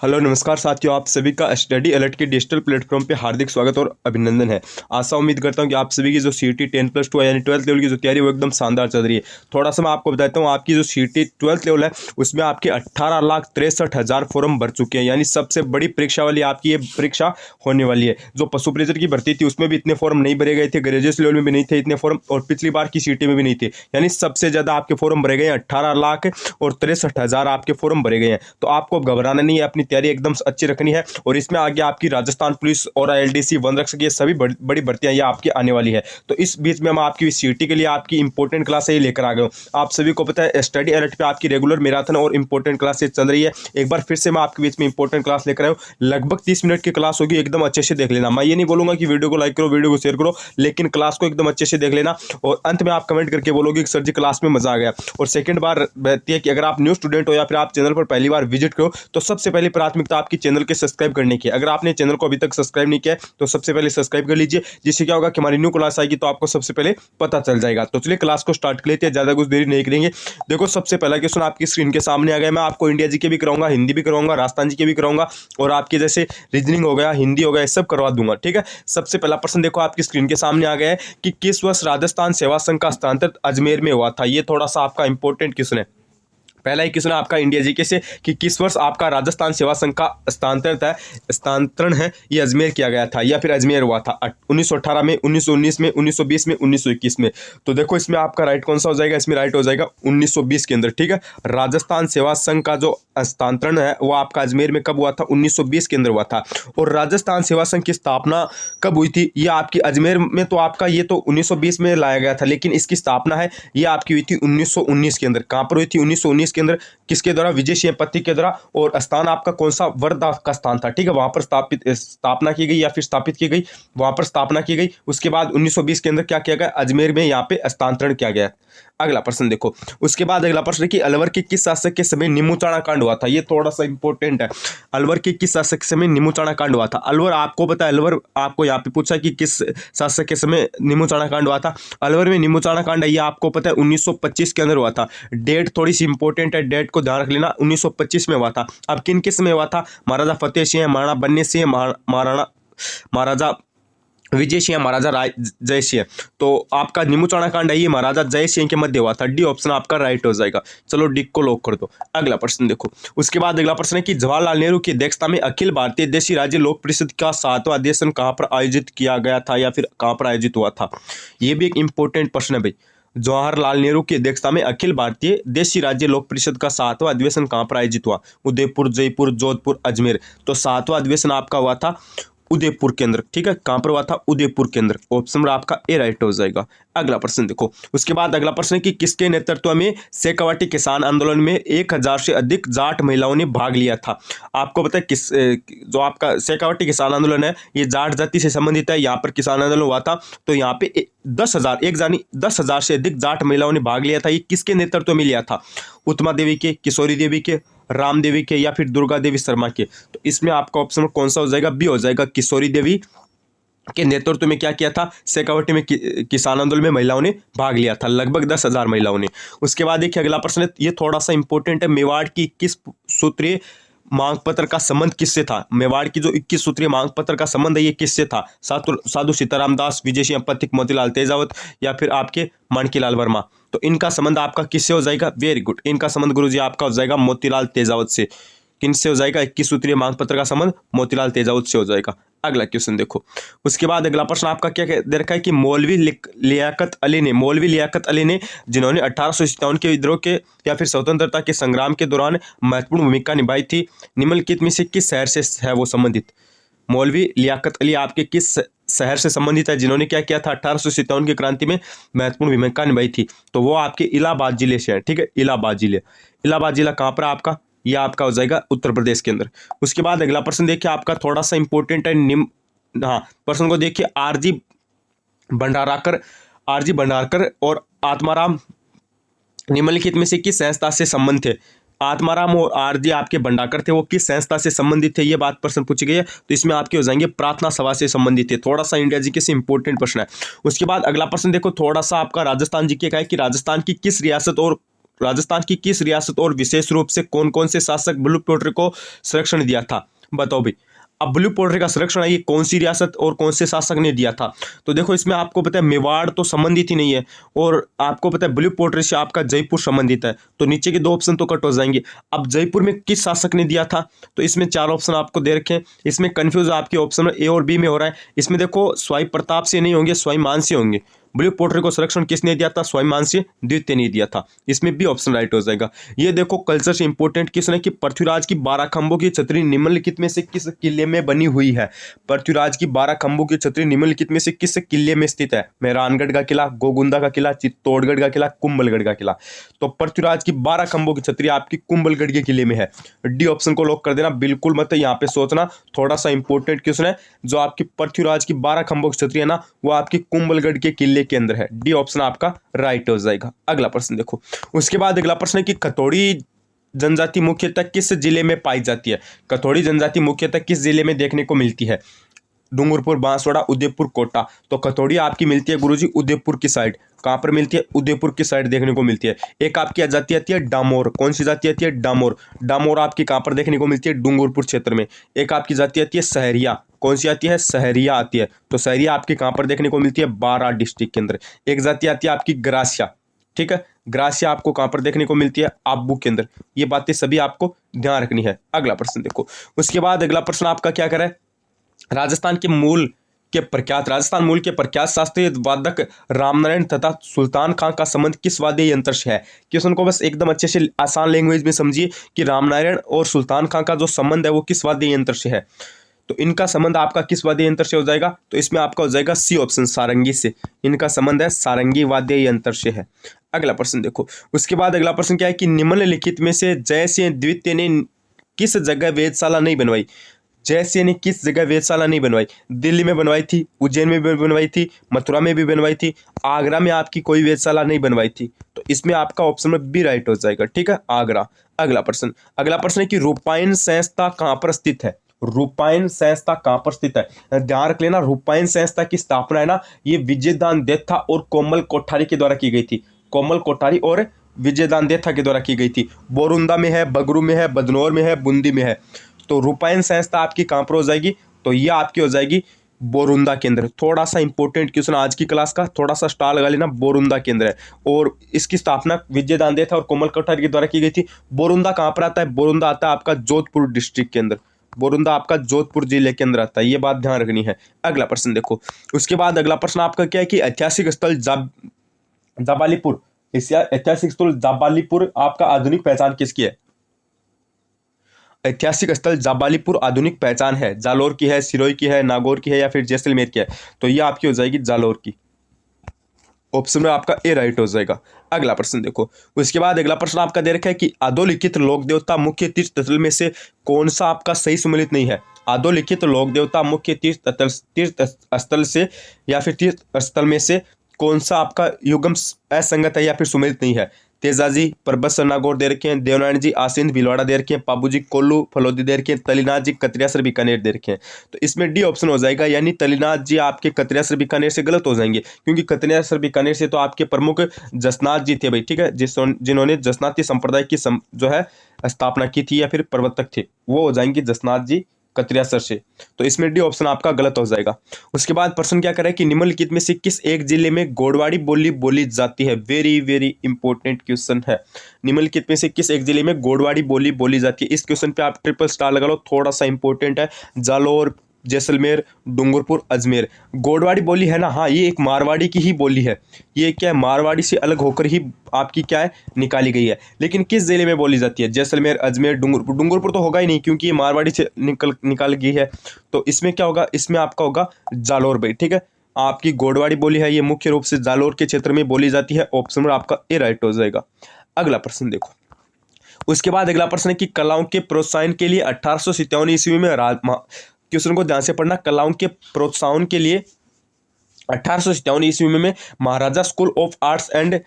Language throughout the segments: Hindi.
हेलो नमस्कार साथियों, आप सभी का स्टडी अलर्ट के डिजिटल प्लेटफॉर्म पे हार्दिक स्वागत और अभिनंदन है। आशा उम्मीद करता हूं कि आप सभी की जो सीटी 10+2 यानी 12th लेवल की जो तैयारी है वो एकदम शानदार चल रही है। थोड़ा सा मैं आपको बताता हूं, आपकी जो सीटी 12th लेवल है उसमें आपके 18,63,000 फॉर्म भर चुके हैं, यानी सबसे बड़ी परीक्षा वाली आपकी ये परीक्षा होने वाली है। जो पशु परिचर की भर्ती थी उसमें भी इतने फॉर्म नहीं भरे गए थे, ग्रेजुएशन लेवल में भी नहीं थे इतने फॉर्म, और पिछली बार की सीटी में भी नहीं थे। यानी सबसे ज़्यादा आपके फॉर्म भरे गए हैं, 18,63,000 आपके फॉर्म भरे गए हैं। तो आपको अब घबराना नहीं है, अपनी तैयारी एकदम अच्छी रखनी है। और इसमें आगे आपकी राजस्थान पुलिस और आईएलडीसी वन रक्षक ये सभी बड़ी भर्तियां ये आपकी आने वाली है। तो इस बीच में मैं आपकी सीटी के लिए आपकी इंपॉर्टेंट क्लास ये लेकर आ गया हूँ। आप सभी को पता है स्टडी अलर्ट पे आपकी रेगुलर मैराथन और इंपॉर्टेंट क्लास चल रही है। एक बार फिर से मैं आपके बीच में इंपॉर्टेंट क्लास लेकर आया हूँ। लगभग 30 मिनट की क्लास होगी, एकदम अच्छे से देख लेना। मैं ये नहीं बोलूंगा कि वीडियो को लाइक करो, वीडियो को शेयर करो, लेकिन क्लास को एकदम अच्छे से देख लेना। और अंत में आप कमेंट करके बोलोगे कि सर जी क्लास में मजा आ गया। और सेकंड बार रहती है कि अगर आप न्यू स्टूडेंट हो या फिर आप चैनल पर पहली बार विजिट करो तो सबसे पहले प्राथमिकता आपकी चैनल के सब्सक्राइब करने की। अगर आपने चैनल को अभी तक सब्सक्राइब नहीं किया तो सबसे पहले सब्सक्राइब कर लीजिए, जिससे क्या होगा कि हमारी न्यू क्लास आएगी तो आपको सबसे पहले पता चल जाएगा। तो चलिए क्लास को स्टार्ट कर लेते हैं, ज्यादा कुछ देरी नहीं करेंगे। देखो सबसे पहला क्वेश्चन आपकी स्क्रीन के सामने आ गया। मैं आपको इंडिया जी के भी कराऊंगा, हिंदी भी कराऊंगा, राजस्थान जी के भी कराऊंगा, और आपके जैसे रीजनिंग हो गया, हिंदी हो गया, सब करवा दूंगा। ठीक है, सबसे पहला प्रश्न देखो आपकी स्क्रीन के सामने आ गया है कि किस वर्ष राजस्थान सेवा संघ का हस्तांतरण अजमेर में हुआ था। ये थोड़ा सा आपका इंपॉर्टेंट क्वेश्चन है। पहला ही क्वेश्चन आपका इंडिया जीके से कि किस वर्ष आपका राजस्थान सेवा संघ का हस्तांतरण है ये अजमेर किया गया था या फिर अजमेर हुआ था। 1918 में, 1919 में, 1920 में, 1921 में। तो देखो इसमें आपका राइट कौन सा हो जाएगा, इसमें राइट हो जाएगा 1920 के अंदर। ठीक है, राजस्थान सेवा संघ का जो हस्तांतरण है वो आपका अजमेर में कब हुआ था, 1920 के अंदर हुआ था। और राजस्थान सेवा संघ की स्थापना कब हुई थी, ये आपकी अजमेर में तो आपका ये तो 1920 में लाया गया था, लेकिन इसकी स्थापना है ये आपकी हुई थी 1919 के अंदर। कहां पर हुई थी, 1919 के अंदर। किसके द्वारा, विजय सिंह पत्ती के द्वारा। और स्थान आपका कौन सा, वर्धा का स्थान था। ठीक है, वहां पर स्थापना की गई या फिर स्थापित की गई, वहां पर स्थापना की गई। उसके बाद 1920 के अंदर क्या किया गया, अजमेर में यहाँ पे हस्तांतरण किया गया। अगला प्रश्न देखो, उसके बाद अगला प्रश्न कि अलवर के किस शासक के समय निमुचाणा कांड हुआ था। ये थोड़ा सा इंपॉर्टेंट है। अलवर के किस शासक के समय निमुचाणा कांड हुआ था। अलवर आपको पता है, अलवर आपको यहाँ पे पूछा कि किस शासक के समय निमुचाणा कांड हुआ था। अलवर में निमुचाणा कांड ये आपको पता है 1925 के अंदर हुआ था। डेट थोड़ी सी इंपॉर्टेंट है, डेट को ध्यान रख लेना। 1925 में हुआ था। अब किन किस में हुआ था, महाराजा फतेह सिंह, महाराणा बन्ने सिंह, महाराजा विजय सिंह, महाराजा जय सिंह। तो आपका निमुचाणा कांड है ये महाराजा जय सिंह के मध्य हुआ था। डी ऑप्शन आपका राइट हो जाएगा। चलो डी को लॉक कर दो। अगला प्रश्न देखो, उसके बाद अगला प्रश्न है कि जवाहरलाल नेहरू की अध्यक्षता में अखिल भारतीय देशी राज्य लोक परिषद का 7वां अधिवेशन कहां पर आयोजित किया गया था या फिर कहां पर आयोजित हुआ था। ये भी एक इंपॉर्टेंट प्रश्न है भाई। जवाहरलाल नेहरू की अध्यक्षता में अखिल भारतीय देशी राज्य लोक परिषद का 7वां अधिवेशन कहां पर आयोजित हुआ। उदयपुर, जयपुर, जोधपुर, अजमेर। तो 7वां अधिवेशन आपका हुआ था उदयपुर के अंदर। ठीक है, कहां पर हुआ था, उदयपुर के अंदर। ऑप्शन आपका ए राइट हो जाएगा। अगला प्रश्न देखो, उसके बाद अगला प्रश्न है कि किसके नेतृत्व में शेखावाटी किसान आंदोलन में 1000 से अधिक जाट महिलाओं ने भाग लिया था। आपको पता है किस जो आपका शेखावाटी किसान आंदोलन है ये जाट जाति से संबंधित है। यहाँ पर किसान आंदोलन हुआ था तो यहाँ पे 10,000 से अधिक जाट महिलाओं ने भाग लिया था। ये किसके नेतृत्व में लिया था, उत्तमा देवी के, किशोरी देवी के, राम देवी के या फिर दुर्गा देवी शर्मा के। तो इसमें आपका ऑप्शन कौन सा हो जाएगा, बी हो जाएगा। किशोरी देवी के नेतृत्व में क्या किया था, शेखावाटी में किसान आंदोलन में महिलाओं ने भाग लिया था, लगभग 10,000 महिलाओं ने। उसके बाद देखिए अगला प्रश्न है, ये थोड़ा सा इंपॉर्टेंट है। मेवाड़ की 21 सूत्रीय मांग पत्र का संबंध किससे था। मेवाड़ की जो 21 सूत्रीय मांग पत्र का संबंध है ये किससे था, साधु सीताराम दास, विजय सिंह पथिक, मोतीलाल तेजावत या फिर आपके माणकीलाल वर्मा। तो इनका संबंध आपका किससे हो जाएगा, वेरी गुड, इनका संबंध गुरुजी आपका हो जाएगा मोतीलाल तेजावत से। किनसे हो जाएगा, 21 सूत्रीय मांग पत्र का संबंध मोतीलाल तेजावत से हो जाएगा। अगला क्वेश्चन देखो, उसके बाद अगला प्रश्न आपका क्या दे रखा है कि मौलवी लियाकत अली ने जिन्होंने 1857 के विद्रोह के या फिर स्वतंत्रता के संग्राम के दौरान महत्वपूर्ण भूमिका निभाई थी, निम्नलिखित में से किस शहर से है वो संबंधित। मौलवी लियाकत अली आपके किस शहर से संबंधित है जिन्होंने क्या किया था, 1857 की क्रांति में महत्वपूर्ण भूमिका निभाई थी। तो वो आपके इलाहाबाद जिले से है। ठीक है, इलाहाबाद जिला कहाँ पर आपका, यह आपका हो जाएगा उत्तर प्रदेश के अंदर। उसके बाद अगला प्रश्न देखिए आपका थोड़ा सा इंपॉर्टेंट है। प्रश्न को देखिए, आरजी भंडारकर और आत्माराम निम्नलिखित में से किस संस्था से संबंध थे। आत्माराम और आरजी आपके भंडारकर थे, वो किस संस्था से संबंधित थे, ये बात प्रश्न पूछी गई है। तो इसमें आपके हो जाएंगे प्रार्थना सभा से संबंधित थे। थोड़ा सा इंडिया जीके से इंपॉर्टेंट प्रश्न है। उसके बाद अगला प्रश्न देखो, थोड़ा सा आपका राजस्थान जीके का है कि राजस्थान की किस रियासत और राजस्थान की किस रियासत और विशेष रूप से कौन कौन से शासक ब्लू पोल्ट्री को संरक्षण दिया था? बताओ भाई। अब ब्लू पोल्ट्री का संरक्षण है ये कौन सी रियासत और कौन से शासक ने दिया था? तो देखो इसमें आपको पता है मेवाड़ तो संबंधित ही नहीं है, और आपको पता है ब्लू पोल्ट्री से आपका जयपुर संबंधित है, तो नीचे के दो ऑप्शन तो कट हो जाएंगे। अब जयपुर में किस शासक ने दिया था? तो इसमें 4 ऑप्शन आपको दे रखे हैं। इसमें कंफ्यूज आपके ऑप्शन ए और बी में हो रहा है। इसमें देखो स्वाई प्रताप से नहीं होंगे, स्वाई मान से होंगे। ब्लू पोल्ट्री को संरक्षण किसने दिया था? स्वाभिमान से द्वितीय ने दिया था। इसमें भी ऑप्शन राइट हो जाएगा। ये देखो कल्चर से इंपॉर्टेंट क्वेश्चन है कि पृथ्वीराज की 12 खंभों की छतरी निम्नलिखित में से किस किले में बनी हुई है? पृथ्वीराज की 12 खंभों की छतरी निम्नलिखित में से किस किले में स्थित है? मेहरानगढ़ का किला, गोगुंदा का किला, चित्तौड़गढ़ का किला, कुंभलगढ़ का किला। तो पृथ्वीराज की 12 खंभों की छतरी आपकी कुंभलगढ़ के किले में है। डी ऑप्शन को लॉक कर देना, बिल्कुल मत यहाँ पे सोचना, थोड़ा सा इंपॉर्टेंट क्वेश्चन है। जो आपकी पृथ्वीराज की 12 खंभों की छतरी है ना, वो आपकी कुंभलगढ़ के किले के अंदर है। डी ऑप्शन आपका राइट हो जाएगा। अगला प्रश्न देखो। उसके बाद अगला प्रश्न है कि खथोड़ी जनजाति मुख्यतः किस जिले में पाई जाती है? खथोड़ी जनजाति मुख्यतः किस जिले में देखने को मिलती है? डूंगरपुर, बांसवाड़ा, उदयपुर, कोटा। तो खथोड़ी आपकी मिलती है गुरुजी उदयपुर की साइड। कहां पर मिलती है? उदयपुर की साइड देखने को मिलती है। एक आपकी जाति आती है डामोर। कौन सी जाति आती है? डामोर। डामोर आपकी कहां पर देखने को मिलती है? डूंगरपुर क्षेत्र में। एक आपकी जाति आती है सहरिया। कौन सी आती है? सहरिया आती है। तो सहरिया आपकी कहां पर देखने को मिलती है? बारां डिस्ट्रिक्ट के अंदर। एक जाति आती है आपकी ग्रासिया। ठीक है, ग्रासिया आपको कहां पर देखने को मिलती है? आबू के अंदर। ये बातें सभी आपको ध्यान रखनी है। अगला प्रश्न देखो। उसके बाद अगला प्रश्न आपका क्या करे? राजस्थान मूल के प्रख्यात शास्त्रीय वादक रामनारायण तथा सुल्तान खां का संबंध किस वाद्य यंत्र से है? क्वेश्चन को बस एकदम अच्छे से आसान लैंग्वेज में समझिए कि रामनारायण और सुल्तान खां का जो संबंध है वो किस वाद्य यंत्र से है। तो इनका संबंध आपका किस वाद्य यंत्र से हो जाएगा? तो इसमें आपका हो जाएगा सी ऑप्शन, सारंगी से। इनका संबंध है सारंगी वाद्य यंत्र से है। अगला प्रश्न देखो। उसके बाद अगला प्रश्न क्या है कि निम्नलिखित में से जयसिंह द्वितीय ने किस जगह वेधशाला नहीं बनवाई? जयसिंह ने किस जगह वेधशाला नहीं बनवाई? दिल्ली में बनवाई थी, उज्जैन में भी बनवाई थी, मथुरा में भी बनवाई थी, आगरा में आपकी कोई वेधशाला नहीं बनवाई थी। तो इसमें आपका ऑप्शन में बी राइट हो जाएगा। ठीक है, आगरा। अगला प्रश्न है कि रूपायन संस्था कहां पर स्थित है? रूपायन संस्था कहां पर स्थित है? ध्यान रख लेना, रूपायन संस्था की स्थापना है ना, ये विजयदान देथा और कोमल कोठारी के द्वारा की गई थी। कोमल कोठारी और विजयदान देथा के द्वारा की गई थी। बोरुंदा में है, बगरू में है, बदनौर में है, बूंदी में है। तो रूपायन संस्था आपकी कहां पर हो जाएगी? तो ये आपकी हो जाएगी बोरुंदा के अंदर। थोड़ा सा इंपॉर्टेंट क्वेश्चन आज की क्लास का, थोड़ा सा स्टार लगा लेना, बोरुंदा के अंदर है। और इसकी स्थापना विजयदान देथा और कोमल कोठारी के द्वारा की गई थी। बोरुंदा कहां पर आता है? बोरुंदा आता है आपका जोधपुर डिस्ट्रिक्ट के अंदर। बोरुंदा आपका जोधपुर जिले के अंदर आता है, ये बात ध्यान रखनी है। अगला प्रश्न देखो। उसके बाद अगला प्रश्न आपका क्या है कि ऐतिहासिक स्थल जाबालीपुर, ऐतिहासिक स्थल जाबालीपुर आपका आधुनिक पहचान किसकी है? ऐतिहासिक स्थल जाबालीपुर आधुनिक पहचान है, जालोर की है, सिरोही की है, नागौर की है या फिर जैसलमेर की है? तो ये आपकी हो जाएगी जालोर की। ऑप्शन में आपका ए राइट हो जाएगा। अगला प्रश्न देखो। उसके बाद अगला प्रश्न आपका दे रखा है कि अधोलिखित लोक देवता मुख्य तीर्थ स्थल में से कौन सा आपका सही सम्मिलित नहीं है? अधोलिखित लोक देवता मुख्य तीर्थ स्थल से या फिर तीर्थ स्थल में से कौन सा आपका युगम असंगत है या फिर सम्मिलित नहीं है? तेजाजी, परबत नागौर दे रखे हैं, देवनारायण जी आसीन भीलवाड़ा दे रखे हैं, पाबूजी कोल्लू फलोदी दे रखे हैं, तलीनाथ जी कतरियासर बीकानेर दे रखे हैं। तो इसमें डी ऑप्शन हो जाएगा, यानी तलीनाथ जी आपके कतरियासर बीकानेर से गलत हो जाएंगे, क्योंकि कतरियासर बीकानेर से तो आपके प्रमुख जसनाथ जी थे भाई। ठीक है, जिन्होंने जसनाती संप्रदाय की जो है स्थापना की थी या फिर प्रवर्तक थे, वो हो जाएंगे जसनाथ जी कतरियासर से। तो इसमें डी ऑप्शन आपका गलत हो जाएगा। उसके बाद प्रश्न क्या करें कि निम्नलिखित में से किस एक जिले में गोडवाड़ी बोली बोली जाती है? वेरी वेरी इंपॉर्टेंट क्वेश्चन है। निम्नलिखित में से किस एक जिले में गोडवाड़ी बोली बोली जाती है? इस क्वेश्चन पे आप ट्रिपल स्टार लगा लो, थोड़ा सा इंपॉर्टेंट है। जालोर, जैसलमेर, डूंगरपुर, अजमेर। गोडवाड़ी बोली है ना, हाँ, ये एक मारवाड़ी की ही बोली है। ये क्या है, मारवाड़ी से अलग होकर ही आपकी क्या है निकाली गई है। लेकिन किस जिले में बोली जाती है? जैसलमेर, अजमेर, डूंगरपुर। डूंगरपुर तो होगा ही नहीं, क्योंकि ये मारवाड़ी से निकाल गई है। तो इसमें क्या होगा? इसमें आपका होगा जालोर भाई। ठीक है, आपकी गोडवाड़ी बोली है, ये मुख्य रूप से जालोर के क्षेत्र में बोली जाती है। ऑप्शन में आपका ए राइट हो जाएगा। अगला प्रश्न देखो। उसके बाद अगला प्रश्न है कि कलाओं के प्रोत्साहन के लिए 1857 ईस्वी में क्वेश्चन को ध्यान से पढ़ना। कलाओं के प्रोत्साहन के लिए 1857 ईस्वी में Maharaja school of arts and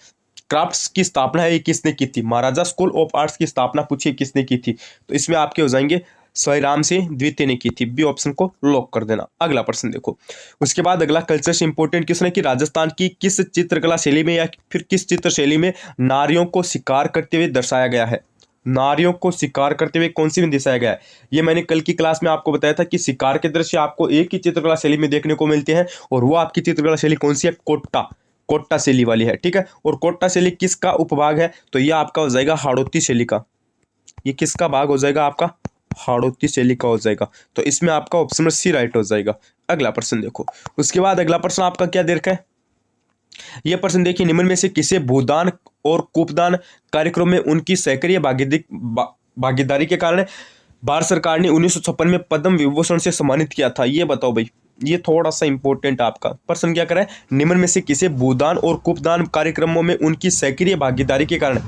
crafts की स्थापना है, ये किसने की थी? महाराजा स्कूल ऑफ आर्ट्स की स्थापना पूछिए किसने की थी? तो इसमें आपके हो जाएंगे स्वयराम से द्वितीय ने की थी। बी ऑप्शन को लॉक कर देना। अगला प्रश्न देखो। उसके बाद अगला कल्चर से इंपॉर्टेंट क्वेश्चन है कि राजस्थान की किस चित्रकला शैली में या फिर किस चित्र शैली में नारियों को शिकार करते हुए दर्शाया गया है। नारियों को शिकार करते हुए कौन सी में दर्शाया गया है। ये मैंने कल की क्लास में आपको बताया था कि शिकार के दृश्य आपको एक ही चित्रकला शैली में देखने को मिलते हैं, और वो आपकी चित्रकला शैली कौन सी है, कोट्टा शैली वाली है। ठीक है, और कोट्टा शैली किसका उपभाग है, तो ये आपका हो जाएगा हाड़ौती शैली का। ये किसका भाग हो जाएगा, आपका हाड़ौती शैली का हो जाएगा। तो इसमें आपका ऑप्शन सी राइट हो जाएगा। अगला प्रश्न देखो। उसके बाद अगला प्रश्न आपका क्या दे रखा है, यह प्रश्न देखिए, निम्न में से किसे भूदान और कूपदान कार्यक्रम में उनकी सक्रिय भागीदारी के कारण भारत सरकार ने 1956 में पद्म विभूषण से सम्मानित किया था। ये बताओ भाई, ये थोड़ा सा इंपॉर्टेंट आपका प्रश्न क्या करे, निम्न में से किसे भूदान और कूपदान कार्यक्रमों में उनकी सक्रिय भागीदारी के कारण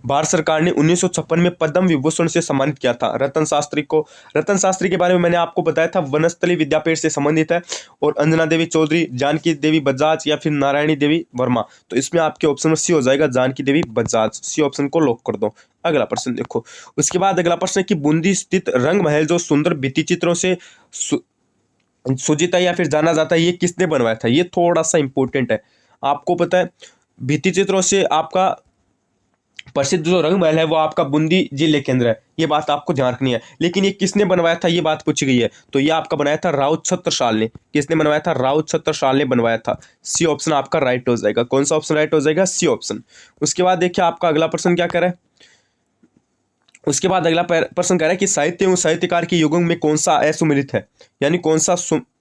भारत सरकार ने 1956 में पद्म विभूषण से सम्मानित किया था। रतन शास्त्री को, रतन शास्त्री के बारे में मैंने आपको बताया था, वनस्थली विद्यापीठ से संबंधित है, और अंजना देवी चौधरी, जानकी देवी बजाज या फिर नारायणी देवी वर्मा। तो इसमें आपके ऑप्शन सी हो जाएगा जानकी देवी बजाज। सी ऑप्शन को लॉक कर दो। अगला प्रश्न देखो। उसके बाद अगला प्रश्न है कि बूंदी स्थित रंग महल जो सुंदर भित्ति चित्रों से सुजीता या फिर जाना जाता है, ये किसने बनवाया था। ये थोड़ा सा इंपॉर्टेंट है। आपको पता है भित्ति चित्रों से आपका प्रसिद्ध जो रंग महल है वो आपका बूंदी जिले के अंदर है, ये बात आपको ध्यान रखनी है। लेकिन ये किसने बनवाया था, ये बात पूछी गई है, तो ये आपका बनाया था राउत छत्रसाल ने। किसने बनवाया था, राउत छत्रसाल ने बनवाया था। सी ऑप्शन आपका राइट हो जाएगा। कौन सा ऑप्शन राइट हो जाएगा, सी ऑप्शन। उसके बाद देखिए आपका अगला प्रश्न क्या कह रहा है। उसके बाद अगला प्रश्न कह रहा है कि साहित्य एवं साहित्यकार के युगों में कौन सा असुमिलित है, यानी कौन सा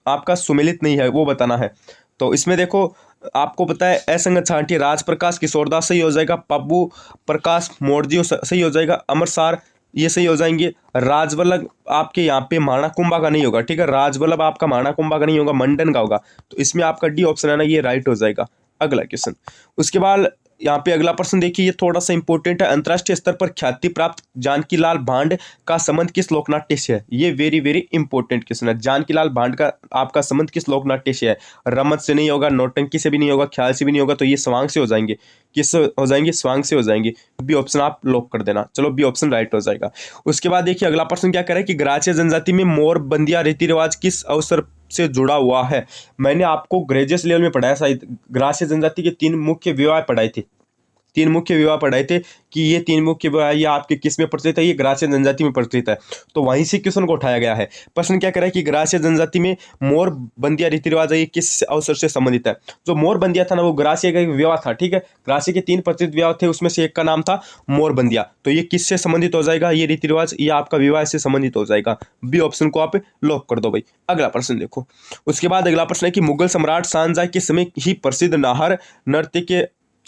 आपका सुमिलित नहीं है, वो बताना है। तो इसमें देखो आपको पता है असंगत छांटी राज प्रकाश किशोरदास सही हो जाएगा, पब्बू प्रकाश मोरजियो सही हो जाएगा, अमरसार ये सही हो जाएंगे, राजवल्लभ आपके यहाँ पे महाराणा कुंभा का नहीं होगा। ठीक है, राजवल्लभ आपका महाराणा कुंभा का नहीं होगा, मंडन का होगा। तो इसमें आपका डी ऑप्शन है ना, ये राइट हो जाएगा। अगला क्वेश्चन। उसके बाद यहाँ पे अगला प्रश्न देखिए, ये थोड़ा सा इंपॉर्टेंट है। अंतर्राष्ट्रीय स्तर पर ख्याति प्राप्त जानकीलाल भांड का संबंध किस लोकनाट्य से है। ये वेरी वेरी इंपॉर्टेंट क्वेश्चन है। जानकीलाल भांड का आपका संबंध किस लोकनाट्य से है। रमत से नहीं होगा, नौटंकी से भी नहीं होगा, ख्याल से भी नहीं होगा, तो ये स्वांग से हो जाएंगे। किस हो जाएंगे, स्वांग से हो जाएंगे। बी ऑप्शन आप लॉक कर देना। चलो बी ऑप्शन राइट हो जाएगा। उसके बाद देखिए अगला प्रश्न क्या कह रहा है कि ग्राह्य जनजाति में मोर बंदिया रीति रिवाज किस अवसर से जुड़ा हुआ है। मैंने आपको ग्रेजुएट लेवल में पढ़ाया शायद, ग्राह्य जनजाति के 3 मुख्य विवाह पढ़ाए थे। 3 मुख्य विवाह पढ़ाए थे कि ये 3 मुख्य विवाह ये आपके किस में प्रचलित है, ये ग्राह्य जनजाति में प्रचलित है। तो वहीं से क्वेश्चन को उठाया गया है। प्रश्न क्या कह रहा है कि ग्राह्य जनजाति में मोर बंदिया रीति रिवाज है, ये किस अवसर से संबंधित है। जो मोर बंदिया था ना, वो ग्राह्य का एक विवाह था। ठीक है, ग्राह्य के 3 प्रचलित विवाह थे, उसमें से एक का नाम था मोर बंदिया। तो ये किससे संबंधित हो जाएगा, ये रीति रिवाज ये आपका विवाह से संबंधित हो जाएगा। बी ऑप्शन को आप लॉक कर दो भाई। अगला प्रश्न देखो। उसके बाद अगला प्रश्न है कि मुगल सम्राट शाहजहां के समय ही प्रसिद्ध नाहर नृत्य के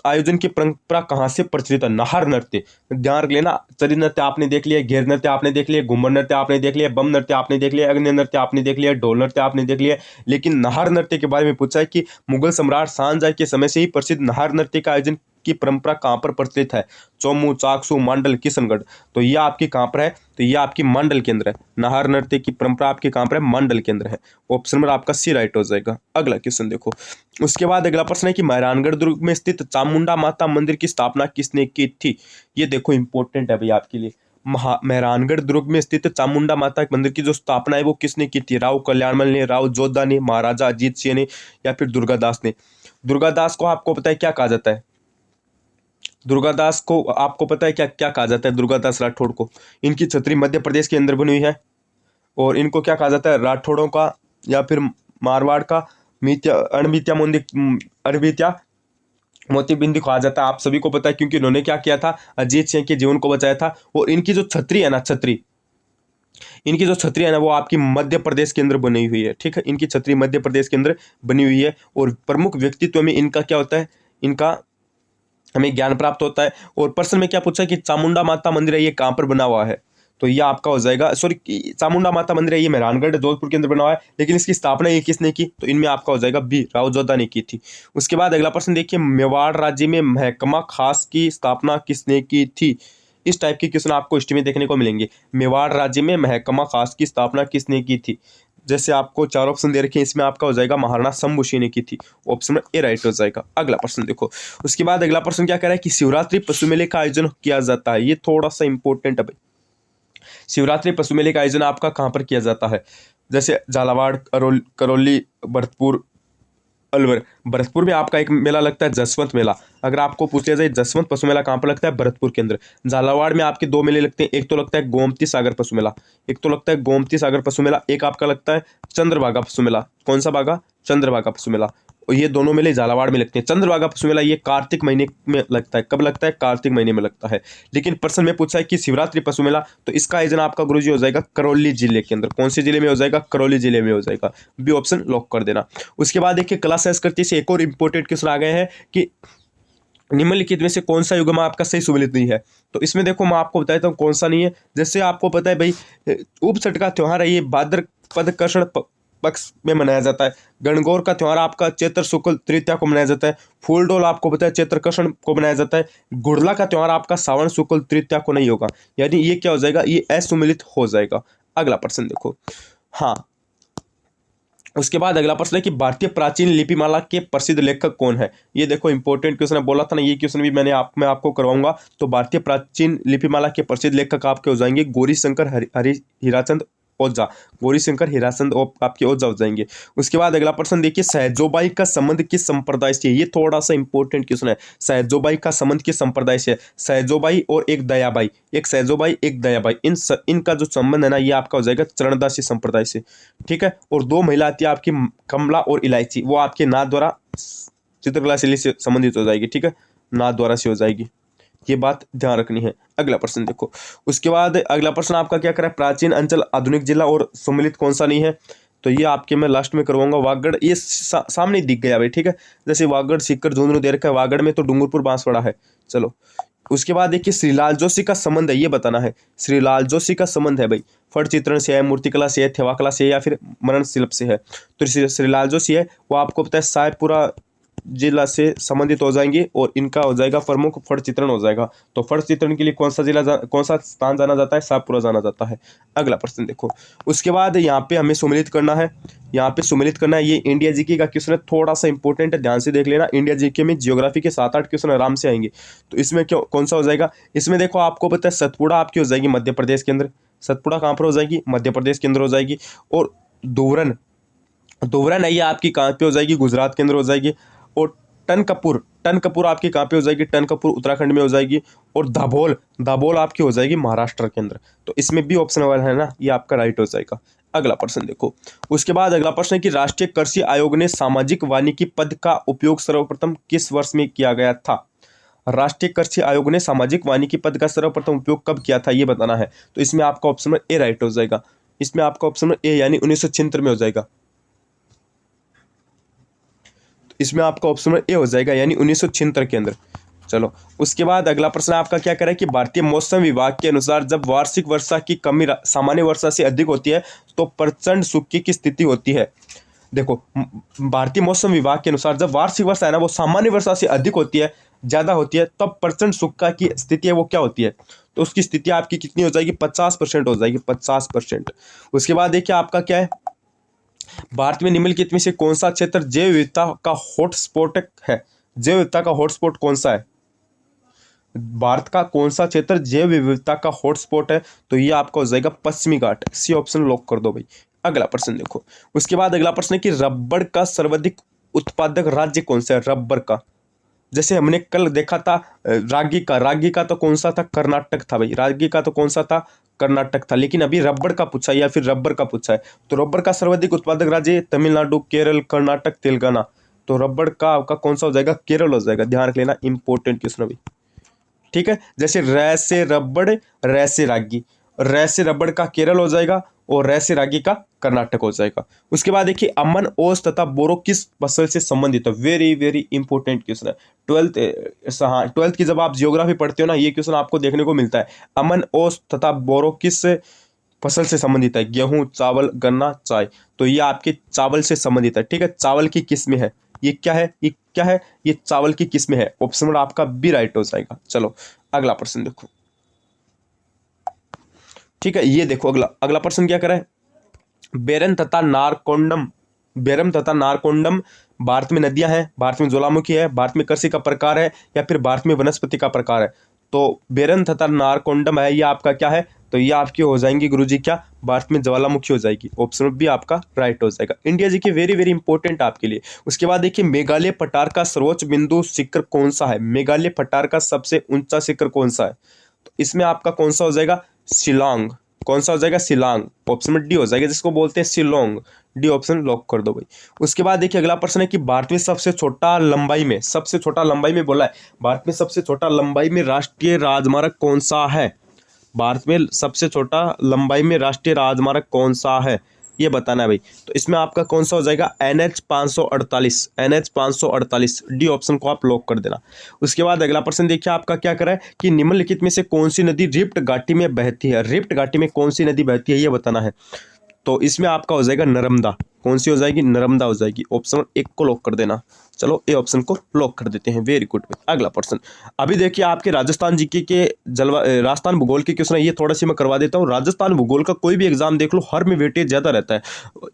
आयोजन की परंपरा कहाँ से प्रचलित है। नाहर नृत्य, ध्यान रख लेना। चरी नृत्य आपने देख लिया, घेर नृत्य आपने देख लिया, घूमर नृत्य आपने देख लिया, बम नृत्य आपने देख लिया, अग्नि नृत्य आपने देख लिया, ढोल नृत्य आपने देख लिया। लेकिन नाहर नृत्य के बारे में पूछा है कि मुगल सम्राट शाहजहां के समय से ही प्रसिद्ध नाहर नृत्य का आयोजन की परंपरा कहाँ पर प्रचलित है। चौमू, चाकसू, मांडल, किशनगढ़। तो यह आपकी कहाँ पर है, तो यह आपकी मांडल के अंदर है। नाहर नृत्य की परंपरा आपके कहाँ पर है, मांडल के अंदर है। ऑप्शन नंबर आपका सी राइट हो जाएगा। अगला क्वेश्चन देखो। उसके बाद अगला प्रश्न है कि मेहरानगढ़ दुर्ग में स्थित चामुंडा माता मंदिर की स्थापना किसने की थी। ये देखो इंपॉर्टेंट है भाई आपके लिए। मेहरानगढ़ दुर्ग में स्थित चामुंडा माता मंदिर की जो स्थापना है वो किसने की थी। राव कल्याणमल ने, राव जोधा ने, महाराजा अजीत सिंह ने, या फिर दुर्गादास ने। दुर्गादास को आपको पता है क्या कहा जाता है, दुर्गादास को आपको पता है क्या क्या कहा जाता है। दुर्गादास राठौड़ को, इनकी छतरी मध्य प्रदेश के अंदर बनी हुई है, और इनको क्या कहा जाता है, राठौड़ों का या फिर मारवाड़ का अड़बित्या मोती बिंदी कहा जाता है। आप सभी को पता है क्योंकि इन्होंने क्या किया था, अजीत सिंह के जीवन को बचाया था। और इनकी जो छतरी है ना, इनकी जो छतरी है ना, वो आपकी मध्य प्रदेश के अंदर बनी हुई है। ठीक है, इनकी छतरी मध्य प्रदेश के अंदर बनी हुई है। और प्रमुख व्यक्तित्व में इनका क्या होता है, इनका हमें ज्ञान प्राप्त होता है। और प्रश्न में क्या पूछा है कि चामुंडा माता मंदिर है ये कहाँ पर बना हुआ है, तो ये आपका हो जाएगा, सॉरी चामुंडा माता मंदिर है ये मेहरानगढ़ जोधपुर के अंदर बना हुआ है। लेकिन इसकी स्थापना ये किसने की, तो इनमें आपका हो जाएगा बी, राव जोधा ने की थी। उसके बाद अगला प्रश्न देखिए, मेवाड़ राज्य में महकमा खास की स्थापना किसने की थी। इस टाइप के क्वेश्चन आपको हिस्ट्री में देखने को मिलेंगे। मेवाड़ राज्य में महकमा खास की स्थापना किसने की थी। जैसे आपको 4 ऑप्शन दे रखे हैं, इसमें आपका हो जाएगा महाराणा शंभू सिंह ने की थी। ऑप्शन ए राइट हो जाएगा। अगला प्रश्न देखो। उसके बाद अगला प्रश्न क्या कह रहा है कि शिवरात्रि पशु मेले का आयोजन किया जाता है। ये थोड़ा सा इंपॉर्टेंट है भाई। शिवरात्रि पशु मेले का आयोजन आपका कहाँ पर किया जाता है? जैसे झालावाड़, करौली, भरतपुर, अलवर। भरतपुर में आपका एक मेला लगता है जसवंत मेला। अगर आपको पूछ लिया जाए जसवंत पशु मेला कहाँ पर लगता है? भरतपुर के अंदर। झालावाड़ में आपके दो मेले लगते हैं, एक तो लगता है गोमती सागर पशु मेला, एक तो लगता है गोमती सागर पशु मेला, एक आपका लगता है चंद्रभागा पशु मेला। कौन सा भागा? चंद्रभागा पशु मेला। और ये दोनों मेले झालावाड़ में लगते हैं। चंद्रभागा पशु मेला ये कार्तिक महीने में लगता है। कब लगता है? कार्तिक महीने में लगता है। लेकिन प्रश्न में पूछा है कि शिवरात्रि पशु मेला, तो इसका आयोजन आपका गुरुजी हो जाएगा करौली जिले के अंदर। कौन से जिले में हो जाएगा? करौली जिले में हो जाएगा। बी ऑप्शन लॉक कर देना। उसके बाद देखिए कला संस्कृति से एक और इंपॉर्टेंट क्वेश्चन आ गए हैं कि निम्नलिखित में से कौन सा युग्म आपका सही सुमेलित नहीं है? तो इसमें देखो मैं आपको बताता हूँ कौन सा नहीं है। जैसे आपको पता है भाई उपछठ का त्योहार है, ये भाद्रपद कृष्ण पक्ष में मनाया जाता है। गणगौर का त्योहार आपका चैत्र शुक्ल तृतीया को मनाया जाता है। फूलडोल आपको पता है चैत्र कृष्ण को मनाया जाता है। गुड़ला का त्योहार आपका सावन शुक्ल तृतीया को नहीं होगा, यानी ये क्या हो जाएगा? ये असुमेलित हो जाएगा। अगला प्रश्न देखो। हाँ, उसके बाद अगला प्रश्न है कि भारतीय प्राचीन लिपिमाला के प्रसिद्ध लेखक कौन है? ये देखो इंपॉर्टेंट क्वेश्चन है, बोला था ना ये क्वेश्चन भी मैं आपको करवाऊंगा। तो भारतीय प्राचीन लिपिमाला के प्रसिद्ध लेखक आपके हो जाएंगे गौरी शंकर हीराचंद ओझा। गौरी शंकर हीराचंद आपके ओझा हो जाएंगे। उसके बाद अगला प्रश्न देखिए, सहजोबाई का संबंध किस संप्रदाय से? ये थोड़ा सा इंपॉर्टेंट क्वेश्चन है। सहजोबाई का संबंध किस संप्रदाय से है? सहजोबाई और एक दयाबाई, एक सहजोबाई एक दयाबाई, इनका जो संबंध है ना ये आपका हो जाएगा चरणदासी संप्रदाय से। ठीक है। और दो महिला आती है आपकी कमला और इलायची, वो आपके नाथ द्वारा चित्रकला शैली से संबंधित हो जाएगी। ठीक है, नाथ द्वारा से हो जाएगी, ये बात ध्यान रखनी है। अगला प्रश्न देखो। उसके बाद अगला प्रश्न आपका क्या करा है? प्राचीन अंचल आधुनिक जिला और सम्मिलित कौन सा नहीं है? तो ये आपके मैं लास्ट में करवाऊंगा। वागड़ ये सामने दिख गया भाई। ठीक है, जैसे वागड़ सीकर झुंझुनू दे रखा है, वागड़ में तो डूंगरपुर बांसवाड़ा है। चलो उसके बाद देखिए श्रीलाल जोशी का संबंध है, ये बताना है। श्रीलाल जोशी का संबंध है भाई फट चित्रण से है, मूर्तिकला से है, थेवाकला से है या फिर मरण शिल्प से है? तो श्रीलाल जोशी है वो आपको पता है साहेबपुरा जिला से संबंधित हो जाएंगे और इनका हो जाएगा प्रमुख फट चित्रण हो जाएगा। तो फट चित्रण के लिए कौन सा जिला कौन सा स्थान जाना जाता है? साहेबपुरा जाना जाता है। अगला प्रश्न देखो। उसके बाद यहाँ पे हमें सुमेलित करना है, यहाँ पे सुमेलित करना है। ये इंडिया जीके का क्वेश्चन है, थोड़ा सा इंपॉर्टेंट है, ध्यान से देख लेना। इंडिया जीके में जियोग्राफी के 7-8 क्वेश्चन आराम से आएंगे। तो इसमें क्यों कौन सा हो जाएगा? इसमें देखो आपको पता है सतपुड़ा आपकी हो जाएगी मध्य प्रदेश के अंदर। सतपुड़ा कहाँ पर हो जाएगी? मध्य प्रदेश के अंदर हो जाएगी। और धुवरन है ये आपकी कहाँ पे हो जाएगी? गुजरात के अंदर हो जाएगी। और टनकपुर आपकी कहाँ पे हो जाएगी? टनकपुर उत्तराखंड में हो जाएगी। और दाभोल आपकी हो जाएगी महाराष्ट्र के अंदर। तो इसमें भी ऑप्शन वाला है ना, ये आपका राइट हो जाएगा। अगला प्रश्न देखो। उसके बाद अगला प्रश्न है कि राष्ट्रीय कृषि आयोग ने सामाजिक वानिकी पद का उपयोग सर्वप्रथम किस वर्ष में किया गया था? राष्ट्रीय कृषि आयोग ने सामाजिक वानिकी पद का सर्वप्रथम उपयोग कब किया था ये बताना है। तो इसमें आपका ऑप्शन ए राइट हो जाएगा। इसमें आपका ऑप्शन ए यानी 1976 में हो जाएगा। इसमें आपका ऑप्शन ए हो जाएगा यानी 1976 के अंदर। चलो उसके बाद अगला प्रश्न आपका क्या करें कि भारतीय मौसम विभाग के अनुसार जब वार्षिक वर्षा की कमी सामान्य वर्षा से अधिक होती है तो प्रचंड सूखे की स्थिति होती है। देखो भारतीय मौसम विभाग के अनुसार जब वार्षिक वर्षा है ना वो सामान्य वर्षा से अधिक होती है, ज़्यादा होती है, तब प्रचंड सूखा की स्थिति है वो क्या होती है? तो उसकी स्थिति आपकी कितनी हो जाएगी? 50% हो जाएगी, 50%। उसके बाद देखिए आपका क्या है, भारत में निम्नलिखित में से कौन सा क्षेत्र जैव विविधता का हॉटस्पॉट है? जैव विविधता का हॉटस्पॉट कौन सा है? भारत का कौन सा क्षेत्र जैव विविधता का हॉटस्पॉट है? तो ये आपका हो जाएगा पश्चिमी घाट। सी ऑप्शन लॉक कर दो भाई। अगला प्रश्न देखो। उसके बाद अगला प्रश्न है कि रबड़ का सर्वाधिक उत्पादक राज्य कौन सा है? रबड़ का, जैसे हमने कल देखा था रागी का तो कौन सा था? कर्नाटक था भाई। रागी का तो कौन सा था? कर्नाटक था। लेकिन अभी रबड़ का पूछा है या फिर रबर का पूछा है। तो रबड़ का सर्वाधिक उत्पादक राज्य तमिलनाडु, केरल, कर्नाटक, तेलंगाना। तो रबड़ का आपका कौन सा हो जाएगा? केरल हो जाएगा। ध्यान रख लेना, इंपॉर्टेंट क्वेश्चन अभी। ठीक है, जैसे रै से रबड़, रै से रागी, रै से रबड़ का केरल हो जाएगा और रै से रागी का कर्नाटक हो जाएगा। उसके बाद देखिए अमन, ओस तथा बोरो किस फसल से संबंधित है? वेरी वेरी इंपॉर्टेंट क्वेश्चन है। 12th की जब आप जियोग्राफी पढ़ते हो ना ये क्वेश्चन आपको देखने को मिलता है। अमन, ओस तथा बोरो किस फसल से संबंधित है? गेहूं, चावल, गन्ना, चाय। तो ये आपके चावल से संबंधित है। ठीक है, चावल की किस्में है। ये क्या है? ये क्या है? ये चावल की किस्में है। ऑप्शन नंबर आपका बी राइट हो जाएगा। चलो अगला प्रश्न देखो। ठीक है, ये देखो अगला प्रश्न क्या करा है? बेरम तथा नारकोंडम भारत में नदियां हैं, भारत में ज्वालामुखी है, भारत में कृषि का प्रकार है या फिर भारत में वनस्पति का प्रकार है? तो बेरम तथा नारकोंडम है ये आपका क्या है? तो ये आपकी हो जाएंगी गुरुजी क्या, भारत में ज्वालामुखी हो जाएगी। ऑप्शन बी आपका राइट हो जाएगा। इंडिया जी की वेरी वेरी इंपॉर्टेंट आपके लिए। उसके बाद देखिए मेघालय पठार का सर्वोच्च बिंदु शिखर कौन सा है, मेघालय पठार का सबसे ऊंचा शिखर कौन सा है, तो इसमें आपका कौन सा हो जाएगा, शिलांग। कौन सा हो जाएगा, शिलांग। ऑप्शन में डी हो जाएगा, जिसको बोलते हैं शिलोंग। डी ऑप्शन लॉक कर दो भाई। उसके बाद देखिए अगला प्रश्न है कि भारत में सबसे छोटा लंबाई में, सबसे छोटा लंबाई में बोला है, भारत में सबसे छोटा लंबाई में राष्ट्रीय राजमार्ग कौन सा है, भारत में सबसे छोटा लंबाई में राष्ट्रीय राजमार्ग कौन सा है, ये बताना है भाई। तो इसमें आपका कौन सा हो जाएगा, NH 548, NH 548, डी ऑप्शन को आप लॉक कर देना। उसके बाद अगला प्रश्न देखिए आपका क्या करा है कि निम्नलिखित में से कौन सी नदी रिफ्ट घाटी में बहती है, रिफ्ट घाटी में कौन सी नदी बहती है ये बताना है। तो इसमें आपका हो जाएगा नर्मदा। कौन सी हो जाएगी, नर्मदा हो जाएगी। ऑप्शन 1 को लॉक कर देना। चलो ए ऑप्शन को लॉक कर देते हैं, वेरी गुड। अगला प्रश्न अभी देखिए आपके राजस्थान जीके के राजस्थान भूगोल के क्वेश्चन है, ये थोड़ा सी मैं करवा देता हूँ। राजस्थान भूगोल का कोई भी एग्जाम देख लो, हर में वेटेज ज्यादा रहता है,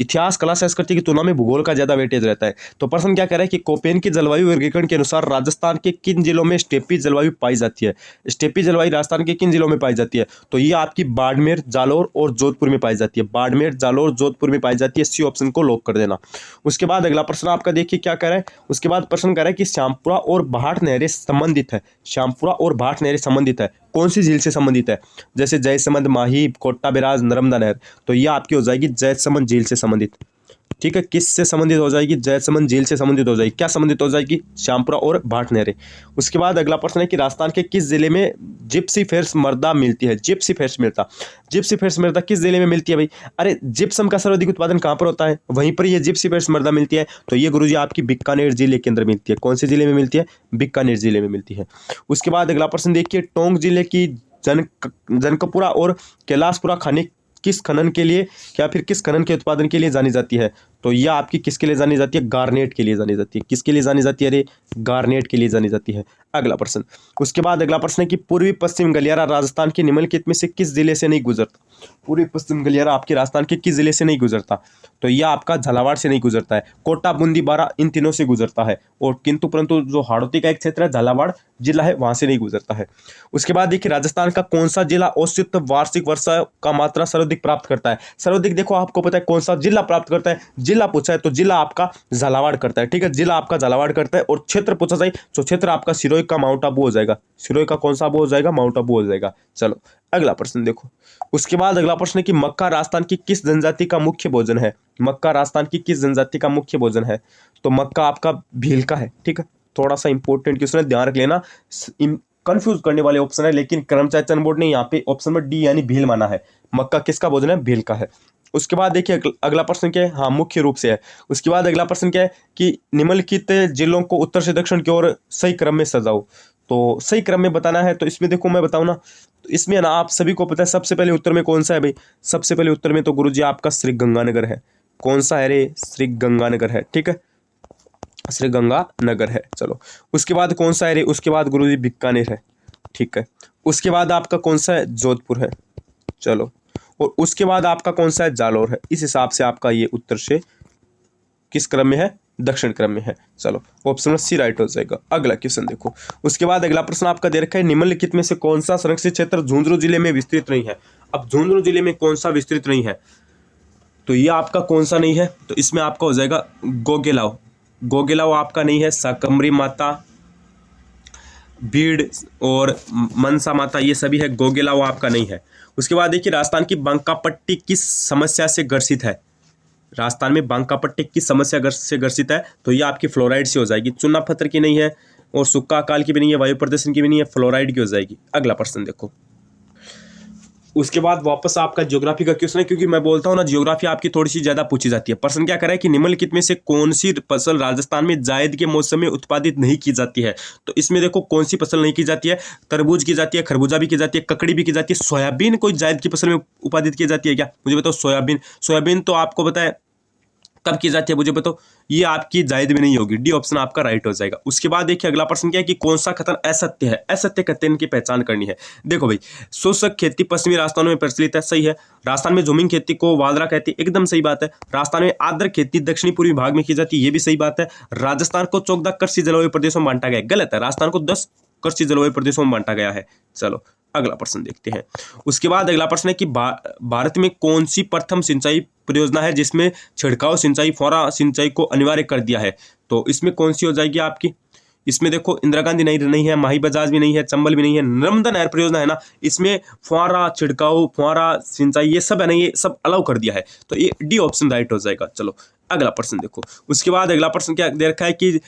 इतिहास कला संस्कृति की तुलना में भूगोल का ज्यादा वेटेज रहता है। तो प्रश्न क्या कह रहा है कि कोपेन की जलवायु वर्गीकरण के अनुसार राजस्थान के किन जिलों में स्टेपी जलवायु पाई जाती है, स्टेपी जलवायु राजस्थान के किन जिलों में पाई जाती है, तो ये आपकी बाड़मेर, जालौर और जोधपुर में पाई जाती है, बाड़मेर, जालौर, जोधपुर में पाई जाती है। सी ऑप्शन को लॉक कर देना। उसके बाद अगला प्रश्न आपका देखिए क्या कह रहा है, उसके बाद प्रश्न कह रहा है कि श्यामपुरा और भाट नहरें संबंधित है, श्यामपुरा और भाट नहरें संबंधित है, कौन सी झील से संबंधित है, जैसे जयसमंद, माही, कोटा बैराज, नर्मदा नहर, तो ये आपकी हो जाएगी जयसमंद झील से संबंधित। ठीक है, किससे संबंधित हो जाएगी, जयसमंद झील से संबंधित हो जाएगी। क्या संबंधित हो जाएगी, श्यामपुरा और भाट नहरें। उसके बाद अगला प्रश्न है कि राजस्थान के किस जिले में जिप्सी फेर्स मृदा मिलती है, जिप्सी फेर्स मृदा, जिप्सी फेर्स मृदा किस जिले में मिलती है भाई, अरे जिप्सम का सर्वाधिक उत्पादन कहाँ पर होता है, वहीं पर ये जिप्सी फेर्स मृदा मिलती है, तो ये गुरुजी आपकी बीकानेर जिले के अंदर मिलती है। कौन से जिले में मिलती है, बीकानेर जिले में मिलती है। उसके बाद अगला प्रश्न देखिए टोंक जिले की जनकपुरा और कैलाशपुरा खानी किस खनन के लिए या फिर किस खनन के उत्पादन के लिए जानी जाती है, तो यह आपकी किसके लिए जानी जाती है, गार्नेट के लिए जानी जाती है। किसके लिए जानी जाती है, अरे गार्नेट के लिए जानी जाती है। अगला प्रश्न, उसके बाद अगला प्रश्न है कि पूर्वी पश्चिम गलियारा राजस्थान के निम्नलिखित में से किस जिले से नहीं गुजरता, पूर्वी पश्चिम गलियारा आपके राजस्थान के किस जिले से नहीं गुजरता, तो यह आपका झालावाड़ से नहीं गुजरता है, कोटा, बूंदी, बारा, इन तीनों से गुजरता है, और किंतु परंतु जो हाड़ौती का एक क्षेत्र है झालावाड़ जिला है वहां से नहीं गुजरता है। उसके बाद देखिए राजस्थान का कौन सा जिला औसत वार्षिक वर्षा का मात्रा सर्वाधिक प्राप्त करता है, सर्वाधिक देखो आपको पता है कौन सा जिला प्राप्त करता है, जिला पूछा है तो जिला आपका झालावाड़ करता है। ठीक है, जिला आपका झालावाड़ करता है। और क्षेत्र पूछा जाए तो क्षेत्र आपका सिरोही का माउंट आबू हो जाएगा, सिरोही का कौन सा आबू हो जाएगा, माउंट आबू हो जाएगा। चलो अगला प्रश्न देखो। उसके बाद अगला प्रश्न है कि मक्का राजस्थान की किस जनजाति का मुख्य भोजन है, मक्का राजस्थान की किस जनजाति का मुख्य भोजन है, तो मक्का आपका भील का है। ठीक है, थोड़ा सा इंपॉर्टेंट क्वेश्चन है, ध्यान रख लेना, कंफ्यूज करने वाले ऑप्शन है, लेकिन कर्मचारी चयन बोर्ड ने यहाँ पे ऑप्शन में डी यानी भील माना है। मक्का किसका भोजन है, भील का है। उसके बाद देखिए अगला प्रश्न क्या है, हाँ मुख्य रूप से है। उसके बाद अगला प्रश्न क्या है कि निम्नलिखित जिलों को उत्तर से दक्षिण की ओर सही क्रम में सजाओ, तो सही क्रम में बताना है। तो इसमें देखो मैं बताऊं ना, तो इसमें ना आप सभी को पता है सबसे पहले उत्तर में कौन सा है भाई, सबसे पहले उत्तर में तो गुरुजी आपका श्री गंगानगर है। कौन सा है रे, श्री गंगानगर है। ठीक है, श्री गंगानगर है। चलो उसके बाद कौन सा है रे, उसके बाद गुरुजी बीकानेर है। ठीक है, उसके बाद आपका कौन सा है, जोधपुर है। चलो, और उसके बाद आपका कौन सा है, जालौर है। इस हिसाब से आपका ये उत्तर से किस क्रम में है, दक्षिण क्रम में है। चलो ऑप्शन सी राइट हो जाएगा। अगला क्वेश्चन देखो। उसके बाद अगला प्रश्न आपका दे रखा है निम्नलिखित में से कौन सा संरक्षित क्षेत्र झुंझुनू जिले में विस्तृत नहीं है। अब झुंझुनू जिले में कौन सा विस्तृत नहीं है, तो ये आपका कौन सा नहीं है, तो इसमें आपका हो जाएगा गोगेलाव, गोगेलाव आपका नहीं है, साकमरी माता, भीड़ और मनसा माता ये सभी है, गोगेलाव आपका नहीं है। उसके बाद देखिए राजस्थान की बांकापट्टी किस समस्या से ग्रसित है, राजस्थान में बांकापट्टी किस समस्या से ग्रसित है, तो ये आपकी फ्लोराइड से हो जाएगी। चूना पत्थर की नहीं है और सुक्का अकाल की भी नहीं है, वायु प्रदूषण की भी नहीं है, फ्लोराइड की हो जाएगी। अगला प्रश्न देखो। उसके बाद वापस आपका ज्योग्राफी का क्वेश्चन है, क्योंकि मैं बोलता हूं ना ज्योग्राफी आपकी थोड़ी सी ज्यादा पूछी जाती है। प्रश्न क्या करे कि निम्नलिखित में से कौन सी फसल राजस्थान में जायद के मौसम में उत्पादित नहीं की जाती है, तो इसमें देखो कौन सी फसल नहीं की जाती है, तरबूज की जाती है, खरबूजा भी की जाती है, ककड़ी भी की जाती है, सोयाबीन कोई जायद की फसल में उत्पादित की जाती है क्या, मुझे बताओ। सोयाबीन, सोयाबीन तो आपको पता है कब की जाती है, मुझे बताओ। ये आपकी जायद में नहीं होगी, डी ऑप्शन आपका राइट हो जाएगा। उसके बाद देखिए अगला प्रश्न क्या है कि कौन सा कथन असत्य है, असत्य कथन की पहचान करनी है। देखो भाई, शुष्क खेती पश्चिमी राजस्थान में प्रचलित है, सही है। राजस्थान में झूमिंग खेती को वादरा कहती है, एकदम सही बात है। राजस्थान में आर्द्र खेती दक्षिणी पूर्वी भाग में की जाती है, ये भी सही बात है। राजस्थान को 14 कृषि जलवायु प्रदेशों में बांटा गया, गलत है। राजस्थान को 10 कृषि जलवायु प्रदेशों में बांटा गया है। चलो अगला प्रश्न देखते हैं। उसके बाद अगला प्रश्न है कि भारत में कौन सी प्रथम सिंचाई परियोजना है जिसमें छिड़काव सिंचाई, फौरा सिंचाई को अनिवार्य कर दिया है? तो इसमें कौन सी हो जाएगी आपकी? इसमें देखो इंदिरा गांधी नहीं है, माही बजाज भी नहीं है, चंबल भी नहीं है, नर्मदा नहर परियोजना है ना, इसमें फुहारा छिड़काव, फुहारा सिंचाई ये सब है ना, ये सब अलाउ कर दिया है। तो ये डी ऑप्शन राइट हो जाएगा। चलो अगला प्रश्न देखो। उसके बाद अगला प्रश्न क्या दे रखा है कि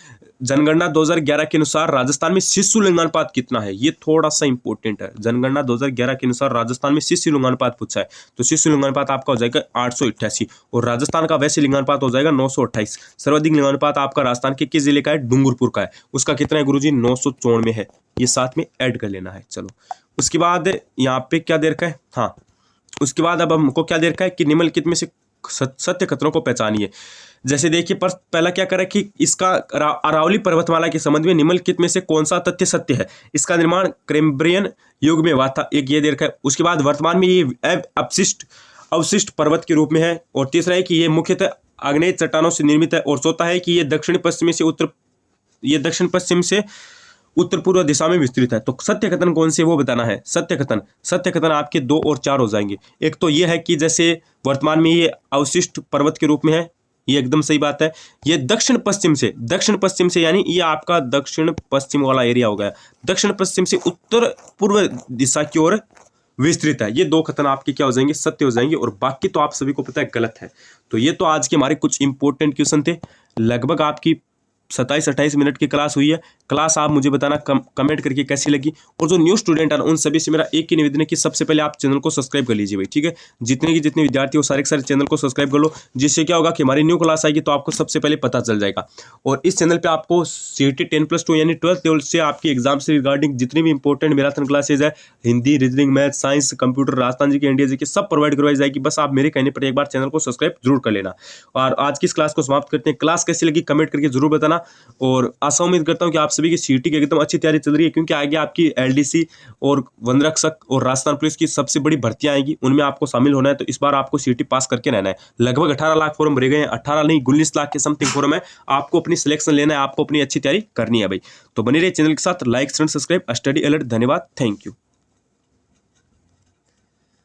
जनगणना 2011 के अनुसार राजस्थान में शिशु लिंगानुपात कितना है? ये थोड़ा सा इंपॉर्टेंट है। जनगणना 2011 के अनुसार राजस्थान में शिशु लिंगानुपात पूछा है, तो शिशु लिंगानुपात आपका हो जाएगा 888 और राजस्थान का वैसे लिंगानुपात हो जाएगा 928। सर्वाधिक लिंगानुपात आपका राजस्थान के किस जिले का है? डूंगरपुर का है। उसका कितना है गुरुजी? 994 है। ये साथ में ऐड कर लेना है। चलो उसके बाद यहाँ पे क्या दे रखा है? हाँ, उसके बाद अब हमको क्या दे रखा है कि निम्नलिखित में से सत्य कथनों को पहचानिए। जैसे देखिए पहला क्या करें कि इसका अरावली पर्वतमाला के संबंध में निम्नलिखित में से कौन सा तथ्य सत्य है? इसका निर्माण कैम्ब्रियन युग में हुआ था, एक ये दे रखा है। उसके बाद वर्तमान में ये अवशिष्ट पर्वत के रूप में है। और तीसरा है कि ये मुख्यतः आग्नेय चट्टानों से निर्मित है। और चौथा है कि ये दक्षिण पश्चिम से उत्तर पूर्व दिशा में विस्तृत है। तो सत्य कथन कौन से वो बताना है। सत्य कथन आपके 2 और 4 हो जाएंगे। एक तो ये है कि जैसे वर्तमान में ये अवशिष्ट पर्वत के रूप में है, ये एकदम सही बात है। ये दक्षिण पश्चिम से यानी ये आपका दक्षिण पश्चिम वाला एरिया हो गया, दक्षिण पश्चिम से उत्तर पूर्व दिशा की ओर विस्तृत है। ये 2 कथन आपके क्या हो जाएंगे? सत्य हो जाएंगे। और बाकी तो आप सभी को पता है गलत है। तो ये तो आज के हमारे कुछ इंपॉर्टेंट क्वेश्चन थे। लगभग आपकी 27-28 मिनट की क्लास हुई है। क्लास आप मुझे बताना कमेंट करके कैसी लगी। और जो न्यू स्टूडेंट है उन सभी से मेरा एक ही निवेदन है कि सबसे पहले आप चैनल को सब्सक्राइब कर लीजिए भाई, ठीक है। जितने विद्यार्थी हो सारे चैनल को सब्सक्राइब कर लो, जिससे क्या होगा कि हमारी न्यू क्लास आएगी तो आपको सबसे पहले पता चल जाएगा। और इस चैनल पर आपको CET 10+2 यानी 12th लेवल से आपके एग्जाम से रिगार्डिंग जितनी भी इंपॉर्टेंट मैराथन क्लासेज है, Hindi, reasoning, math, science, computer, Rajasthan G K, India जी के, सब प्रोवाइड करवाई जाएगी। बस आप मेरे कहने पर एक बार चैनल को सब्सक्राइब जरूर कर लेना। और आज की इस क्लास को समाप्त करते हैं। क्लास कैसी लगी कमेंट करके जरूर बताना। और आशा उम्मीद करता हूं कि आप सभी की CET की एकदम अच्छी तैयारी चल रही है, क्योंकि आगे आपकी LDC और वनरक्षक और राजस्थान पुलिस की सबसे बड़ी भर्तियां आएंगी, उनमें आपको शामिल होना है। तो इस बार आपको CET पास करके रहना है। लगभग 18 लाख फॉर्म भरे गए हैं, 18 नहीं 19 लाख के समथिंग फॉर्म है। आपको अपनी सिलेक्शन लेना है, आपको अपनी अच्छी तैयारी करनी है भाई। तो बने रहिए चैनल के साथ। Like, subscribe, study alert. धन्यवाद, थैंक यू।